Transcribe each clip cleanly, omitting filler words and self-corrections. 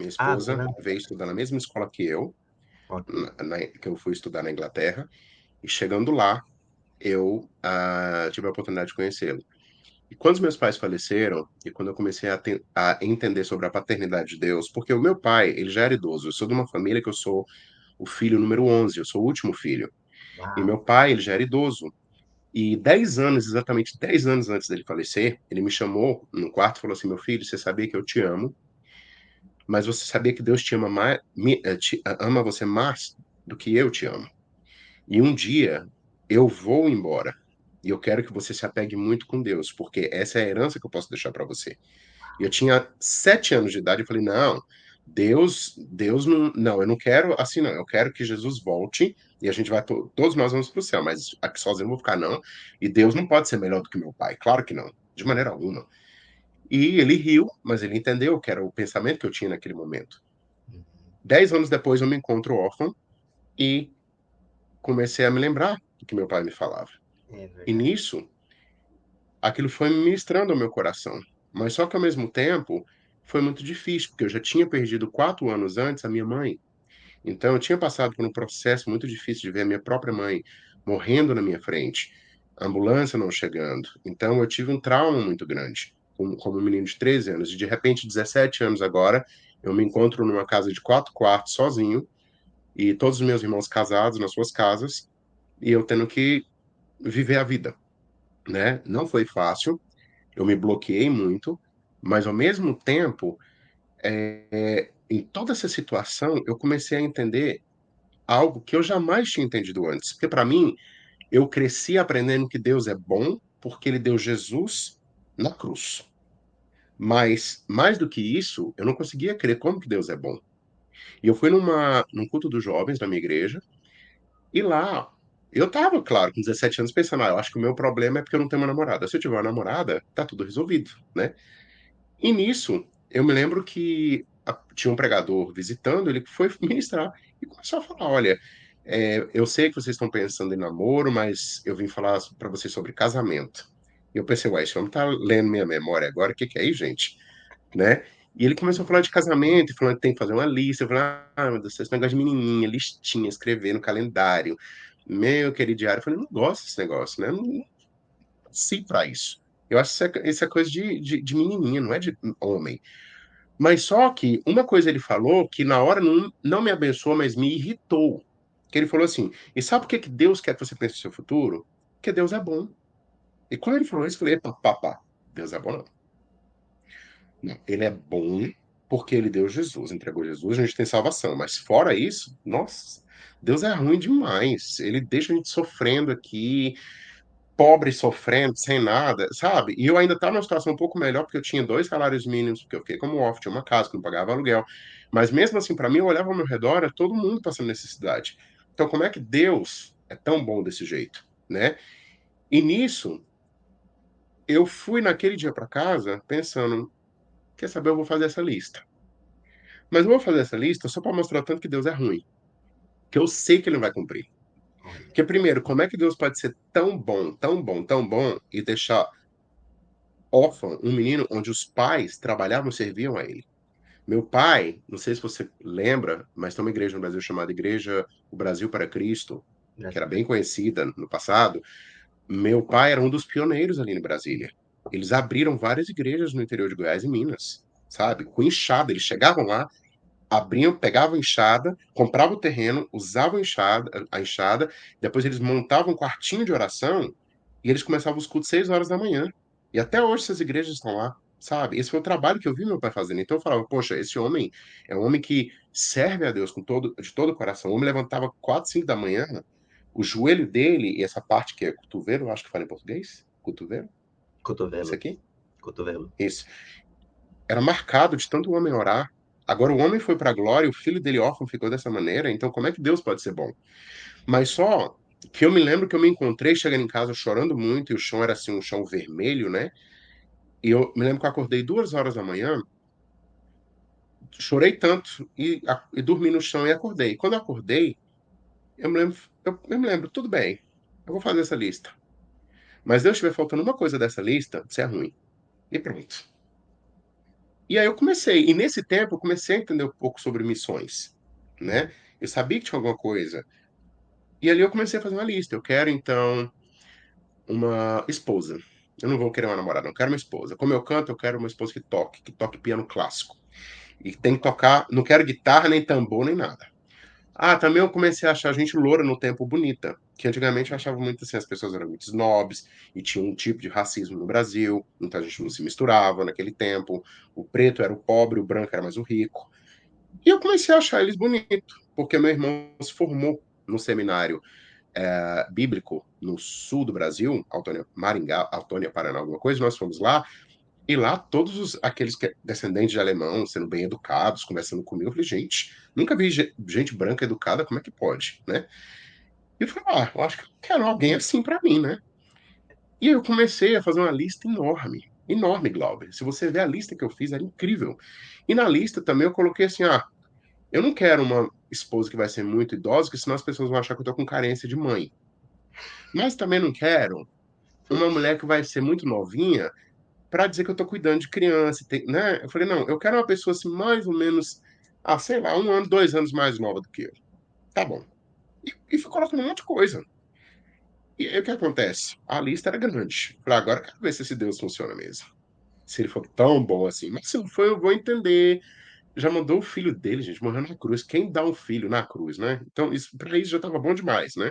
Minha Ah, esposa Fernando. veio estudar na mesma escola que eu, Ok. que eu fui estudar na Inglaterra, e chegando lá, eu tive a oportunidade de conhecê-lo. E quando os meus pais faleceram, e quando eu comecei a entender sobre a paternidade de Deus, porque o meu pai, ele já era idoso, eu sou de uma família que eu sou o filho número 11, eu sou o último filho. E Uau. meu pai, ele já era idoso. E 10 anos, exatamente 10 anos antes dele falecer, ele me chamou no quarto e falou assim: "Meu filho, você sabia que eu te amo, mas você sabia que Deus te ama mais, ama você mais do que eu te amo. E um dia eu vou embora, e eu quero que você se apegue muito com Deus, porque essa é a herança que eu posso deixar para você". E eu tinha 7 anos de idade, eu falei: "Não, Deus não, eu não quero assim não, eu quero que Jesus volte e a gente vai todos nós vamos para o céu, mas aqui sozinho eu não vou ficar não, e Deus não pode ser melhor do que meu pai, claro que não, de maneira alguma". E ele riu, mas ele entendeu que era o pensamento que eu tinha naquele momento. Uhum. 10 anos depois eu me encontro órfão e comecei a me lembrar do que meu pai me falava. É E verdade. nisso, aquilo foi ministrando ao meu coração. Mas só que ao mesmo tempo, foi muito difícil, porque eu já tinha perdido 4 anos antes a minha mãe. Então eu tinha passado por um processo muito difícil de ver a minha própria mãe morrendo na minha frente, a ambulância não chegando. Então eu tive um trauma muito grande, como um menino de 13 anos. E de repente, 17 anos agora, eu me encontro numa casa de 4 quartos sozinho, e todos os meus irmãos casados nas suas casas, e eu tendo que viver a vida, né. Não foi fácil, eu me bloqueei muito, mas ao mesmo tempo, em toda essa situação, eu comecei a entender algo que eu jamais tinha entendido antes, porque para mim, eu cresci aprendendo que Deus é bom, porque ele deu Jesus na cruz. Mas, mais do que isso, eu não conseguia crer como que Deus é bom. E eu fui num culto dos jovens da minha igreja, e lá, eu estava, claro, com 17 anos pensando: eu acho que o meu problema é porque eu não tenho uma namorada. Se eu tiver uma namorada, tá tudo resolvido, né". E nisso, eu me lembro que tinha um pregador visitando, ele foi ministrar e começou a falar: "Olha, eu sei que vocês estão pensando em namoro, mas eu vim falar para vocês sobre casamento". E eu pensei: "Ué, esse homem tá lendo minha memória agora, o que que é isso, gente?", né. E ele começou a falar de casamento e falando que tem que fazer uma lista, eu falei: "Ah, meu Deus, esse negócio de menininha, listinha, escrever no calendário, meu querido diário", eu falei: "Não gosto desse negócio, né, não nasci pra isso". Eu acho que isso é coisa de menininha, não é de homem. Mas só que uma coisa ele falou que na hora não me abençoou, mas me irritou, que ele falou assim: "E sabe por que que Deus quer que você pense no seu futuro? Porque Deus é bom". E quando ele falou isso, eu falei: "Epa, pá, Deus é bom não. Não, ele é bom porque ele deu Jesus, entregou Jesus, a gente tem salvação, mas fora isso, nossa, Deus é ruim demais, ele deixa a gente sofrendo aqui, pobre sofrendo, sem nada, sabe". E eu ainda estava numa situação um pouco melhor, porque eu tinha 2 salários mínimos, porque eu fiquei como órfão, tinha uma casa que não pagava aluguel. Mas mesmo assim, para mim, eu olhava ao meu redor, era todo mundo passando necessidade. Então como é que Deus é tão bom desse jeito, né. E nisso, eu fui naquele dia para casa pensando: "Quer saber, eu vou fazer essa lista". Mas eu vou fazer essa lista só para mostrar o tanto que Deus é ruim, que eu sei que ele não vai cumprir. Olha. Porque primeiro, como é que Deus pode ser tão bom, tão bom, tão bom e deixar órfão, um menino onde os pais trabalhavam e serviam a ele. Meu pai, não sei se você lembra, mas tem uma igreja no Brasil chamada Igreja O Brasil para Cristo, que Brasil era pra bem conhecida no passado. Meu pai era um dos pioneiros ali em Brasília. Eles abriram várias igrejas no interior de Goiás e Minas, sabe, com enxada. Eles chegavam lá, abriam, pegavam a enxada, compravam o terreno, usavam a enxada, depois eles montavam um quartinho de oração e eles começavam os cultos 6 horas da manhã. E até hoje essas igrejas estão lá, sabe. Esse foi o trabalho que eu vi meu pai fazendo. Então eu falava: "Poxa, esse homem é um homem que serve a Deus com de todo o coração". O homem levantava 4, 5 da manhã, o joelho dele e essa parte que é cotovelo, eu acho que fala em português? Cotovelo? Isso cotovelo, aqui? cotovelo. Isso. Era marcado de tanto o homem orar. Agora o homem foi para a glória, o filho dele órfão ficou dessa maneira, então como é que Deus pode ser bom? Mas só que eu me lembro que eu me encontrei chegando em casa chorando muito, e o chão era, assim, um chão vermelho, né, e eu me lembro que eu acordei 2 horas da manhã, chorei tanto e dormi no chão e acordei. Quando eu acordei, eu me lembro: "Tudo bem, eu vou fazer essa lista, mas Deus estiver faltando uma coisa dessa lista, você é ruim", e pronto. E aí eu comecei, e nesse tempo eu comecei a entender um pouco sobre missões, né? Eu sabia que tinha alguma coisa. E ali eu comecei a fazer uma lista. Eu quero, então, uma esposa. Eu não vou querer uma namorada, eu quero uma esposa. Como eu canto, eu quero uma esposa que toque piano clássico. E tem que tocar, não quero guitarra, nem tambor, nem nada. Ah, também eu comecei a achar gente loura no tempo bonita, que antigamente eu achava muito assim, as pessoas eram muito snobs, e tinha um tipo de racismo no Brasil, então a gente não se misturava naquele tempo, o preto era o pobre, o branco era mais o rico. E eu comecei a achar eles bonitos, porque meu irmão se formou no seminário bíblico no sul do Brasil, Autônia, Maringá, Autônia, Paraná, alguma coisa, nós fomos lá, e lá todos aqueles descendentes de alemão sendo bem educados, conversando comigo, eu falei, gente, nunca vi gente branca educada, como é que pode, né? E eu falei, eu acho que eu quero alguém assim pra mim, né? E eu comecei a fazer uma lista enorme, enorme, Glauber. Se você ver a lista que eu fiz, era incrível. E na lista também eu coloquei assim, eu não quero uma esposa que vai ser muito idosa, porque senão as pessoas vão achar que eu tô com carência de mãe. Mas também não quero uma mulher que vai ser muito novinha para dizer que eu tô cuidando de criança, né? Eu falei, não, eu quero uma pessoa assim, mais ou menos, sei lá, 1 ano, 2 anos mais nova do que eu. Tá bom. E fui colocando um monte de coisa. E aí o que acontece? A lista era grande. Falei, agora eu quero ver se esse Deus funciona mesmo. Se ele for tão bom assim. Mas se não for, eu vou entender. Já mandou o filho dele, gente, morrendo na cruz. Quem dá um filho na cruz, né? Então, isso, pra isso já tava bom demais, né?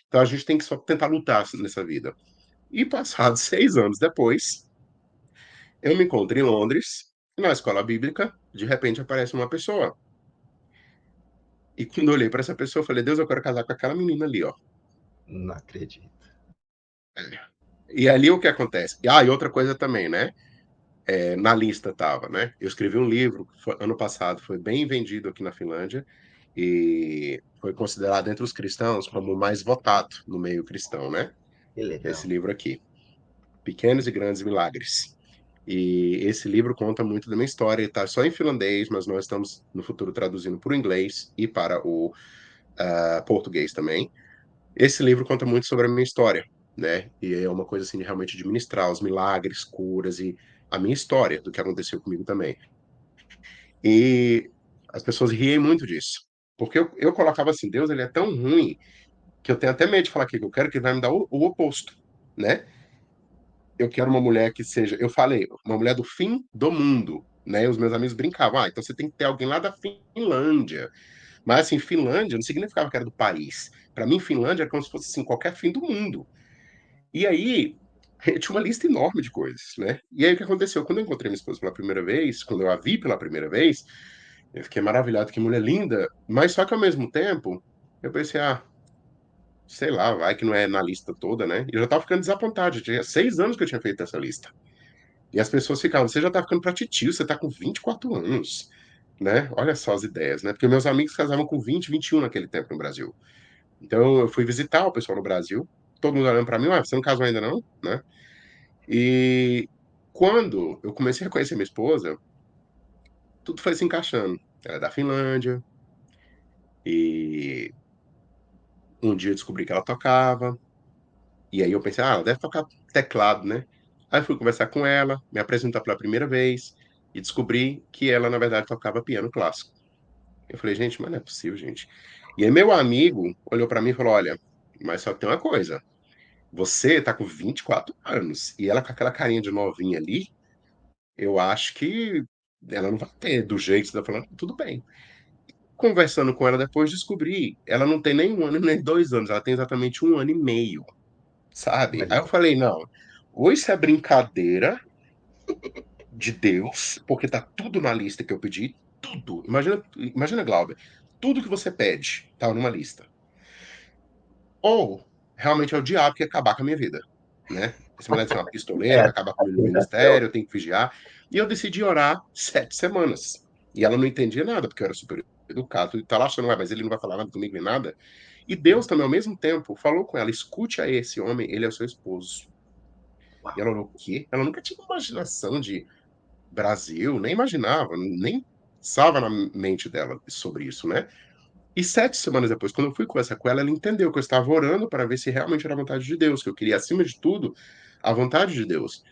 Então a gente tem que só tentar lutar nessa vida. E passados 6 anos depois, eu me encontro em Londres, na escola bíblica, de repente aparece uma pessoa. E quando eu olhei para essa pessoa, eu falei, Deus, eu quero casar com aquela menina ali, ó. Não acredito. É. E ali o que acontece? E outra coisa também, né? Na lista tava, né? Eu escrevi um livro, ano passado, foi bem vendido aqui na Finlândia, e foi considerado entre os cristãos como o mais votado no meio cristão, né? Que Esse legal. livro aqui, Pequenos e Grandes Milagres. E esse livro conta muito da minha história. Ele está só em finlandês, mas nós estamos no futuro traduzindo para o inglês e para o português também. Esse livro conta muito sobre a minha história, né? E é uma coisa assim de realmente administrar os milagres, curas e a minha história do que aconteceu comigo também. E as pessoas riem muito disso. Porque eu colocava assim, Deus, ele é tão ruim que eu tenho até medo de falar aqui que eu quero que ele vai me dar o oposto, né? Eu quero uma mulher que seja, eu falei, uma mulher do fim do mundo, né? Os meus amigos brincavam, então você tem que ter alguém lá da Finlândia. Mas assim, Finlândia não significava que era do país. Para mim, Finlândia era como se fosse assim, qualquer fim do mundo. E aí, eu tinha uma lista enorme de coisas, né? E aí o que aconteceu? Quando eu encontrei minha esposa pela primeira vez, quando eu a vi pela primeira vez, eu fiquei maravilhado, que mulher linda, mas só que ao mesmo tempo, eu pensei, sei lá, vai que não é na lista toda, né? E eu já tava ficando desapontado, já tinha 6 anos que eu tinha feito essa lista. E as pessoas ficavam, você já tá ficando pra titio, você tá com 24 anos, né? Olha só as ideias, né? Porque meus amigos casavam com 20, 21 naquele tempo no Brasil. Então eu fui visitar o pessoal no Brasil, todo mundo olhando pra mim, você não casou ainda não, né? E quando eu comecei a conhecer minha esposa, tudo foi se encaixando. Ela é da Finlândia, e um dia eu descobri que ela tocava, e aí eu pensei, ela deve tocar teclado, né? Aí eu fui conversar com ela, me apresentar pela primeira vez, e descobri que ela, na verdade, tocava piano clássico. Eu falei, gente, mas não é possível, gente. E aí meu amigo olhou pra mim e falou, olha, mas só tem uma coisa, você tá com 24 anos, e ela com aquela carinha de novinha ali, eu acho que ela não vai ter do jeito que você tá falando, tudo bem. Conversando com ela depois, descobri, ela não tem nem 1 ano nem 2 anos, ela tem exatamente 1 ano e meio, sabe? Aí eu Olha, falei, não, ou isso é brincadeira de Deus, porque tá tudo na lista que eu pedi, tudo. Imagina, Glauber, tudo que você pede tá numa lista. Ou realmente é o diabo que quer acabar com a minha vida, né? Esse moleque é uma pistoleira, é vai acabar comigo no ministério, eu tenho que vigiar. E eu decidi orar 7 semanas. E ela não entendia nada, porque eu era super educado e tá lá achando, mas ele não vai falar nada comigo nem nada. E Deus também, ao mesmo tempo, falou com ela: escute a esse homem, ele é o seu esposo. E ela falou: o quê? Ela nunca tinha imaginação de Brasil, nem imaginava, nem estava na mente dela sobre isso, né? E 7 semanas depois, quando eu fui conversar com ela, ela entendeu que eu estava orando para ver se realmente era a vontade de Deus, que eu queria, acima de tudo, a vontade de Deus.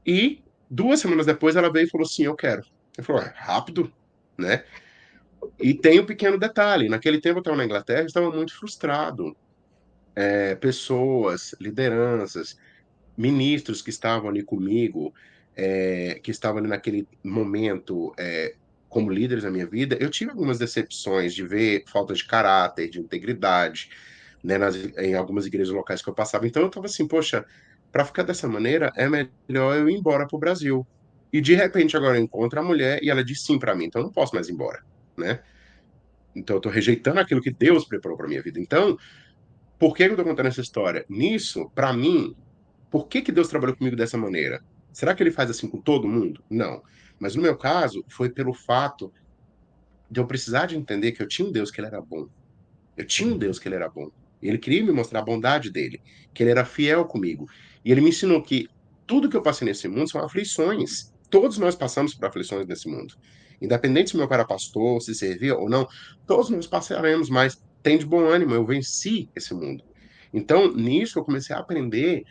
E 2 semanas depois, ela veio e falou: sim, eu quero. Ele falou: "É rápido, né". E tem um pequeno detalhe, naquele tempo eu estava na Inglaterra, eu estava muito frustrado. Pessoas, lideranças, ministros que estavam ali comigo, que estavam ali naquele momento, como líderes na minha vida, eu tive algumas decepções de ver falta de caráter, de integridade, né, em algumas igrejas locais que eu passava. Então eu estava assim: "Poxa, para ficar dessa maneira, é melhor eu ir embora para o Brasil". E de repente agora eu encontro a mulher e ela diz sim para mim, então eu não posso mais ir embora, né. Então eu estou rejeitando aquilo que Deus preparou para minha vida. Então, por que que eu estou contando essa história? Nisso, para mim, por que que Deus trabalhou comigo dessa maneira? Será que ele faz assim com todo mundo? Não. Mas no meu caso, foi pelo fato de eu precisar de entender que eu tinha um Deus que ele era bom. Eu tinha um Uhum. Deus que ele era bom. E ele queria me mostrar a bondade dele, que ele era fiel comigo. E ele me ensinou que tudo que eu passei nesse mundo são aflições. Todos nós passamos por aflições nesse mundo. Independente se meu pai era pastor, se servia ou não, todos nós passaremos, mas tem de bom ânimo, eu venci esse mundo. Então, nisso eu comecei a aprender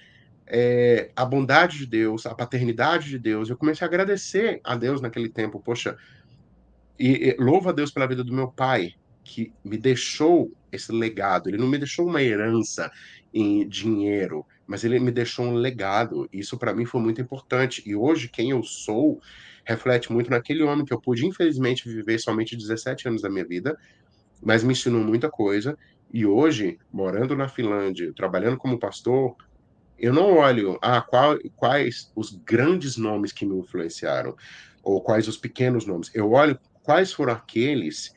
a bondade de Deus, a paternidade de Deus. Eu comecei a agradecer a Deus naquele tempo. Poxa, louvo a Deus pela vida do meu pai, que me deixou esse legado. Ele não me deixou uma herança em dinheiro, mas ele me deixou um legado. Isso para mim foi muito importante. E hoje quem eu sou reflete muito naquele homem que eu pude infelizmente viver somente 17 anos da minha vida, mas me ensinou muita coisa. E hoje, morando na Finlândia, trabalhando como pastor, eu não olho, quais os grandes nomes que me influenciaram, ou quais os pequenos nomes. Eu olho quais foram aqueles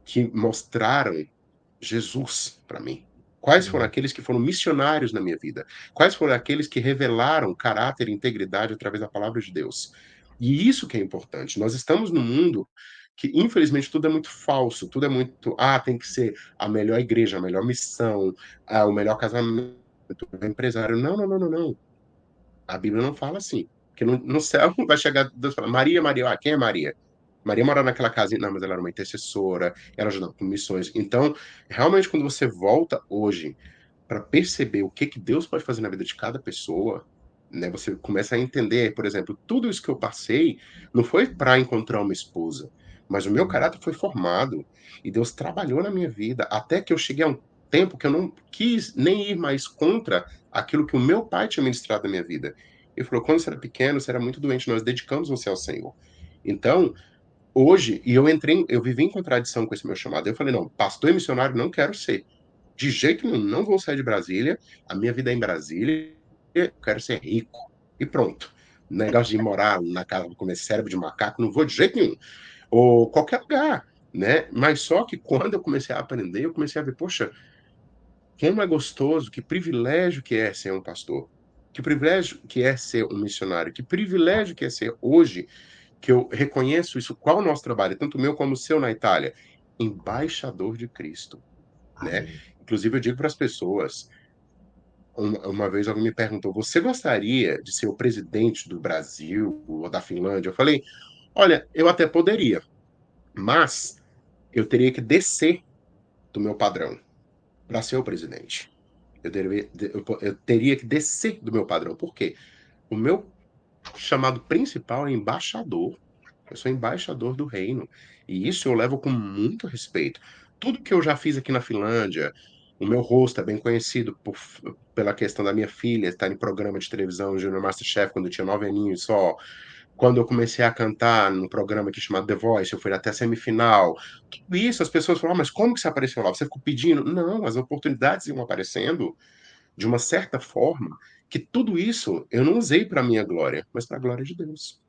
que mostraram Jesus para mim. Quais foram Uhum. aqueles que foram missionários na minha vida? Quais foram aqueles que revelaram caráter e integridade através da palavra de Deus? E isso que é importante. Nós estamos num mundo que, infelizmente, tudo é muito falso, tudo é muito, tem que ser a melhor igreja, a melhor missão, o melhor casamento, o melhor empresário. Não, não, não, não, não. A Bíblia não fala assim, porque no céu vai chegar Deus e falar: "Maria, Maria", quem é Maria? Maria mora naquela casa, não, mas ela era uma intercessora, ela ajudava com missões. Então, realmente quando você volta hoje para perceber o que que Deus pode fazer na vida de cada pessoa, né, você começa a entender, por exemplo, tudo isso que eu passei não foi para encontrar uma esposa, mas o meu Uhum. caráter foi formado e Deus trabalhou na minha vida até que eu cheguei a um tempo que eu não quis nem ir mais contra aquilo que o meu pai tinha ministrado na minha vida. Ele falou: "Quando você era pequeno, você era muito doente, nós dedicamos você ao Senhor". Então, hoje eu vivi em contradição com esse meu chamado. Eu falei: "Não, pastor e missionário não quero ser. De jeito nenhum, não vou sair de Brasília, a minha vida é em Brasília, eu quero ser rico e pronto. Negócio de morar na casa, comer cérebro de macaco, não vou de jeito nenhum. Ou qualquer lugar, né". Mas só que quando eu comecei a aprender, eu comecei a ver: "Poxa, como é gostoso, que privilégio que é ser um pastor, que privilégio que é ser um missionário, que privilégio que é ser hoje, que eu reconheço isso, qual o nosso trabalho, tanto o meu como o seu na Itália, embaixador de Cristo", né. Amém. Inclusive eu digo para as pessoas, uma vez alguém me perguntou: "Você gostaria de ser o presidente do Brasil ou da Finlândia?" Eu falei: "Olha, eu até poderia, mas eu teria que descer do meu padrão para ser o presidente. Eu teria que descer do meu padrão, por quê? O meu chamado principal é embaixador. Eu sou embaixador do reino, e isso eu levo com muito respeito. Tudo que eu já fiz aqui na Finlândia, o meu rosto é bem conhecido pela questão da minha filha estar em programa de televisão, Junior MasterChef, quando eu tinha 9 aninhos só. Quando eu comecei a cantar num programa aqui chamado The Voice, eu fui até a semifinal. Tudo isso as pessoas falam: mas como que você apareceu lá? Você ficou pedindo?" Não, as oportunidades iam aparecendo de uma certa forma, que tudo isso eu não usei para minha glória, mas para a glória de Deus.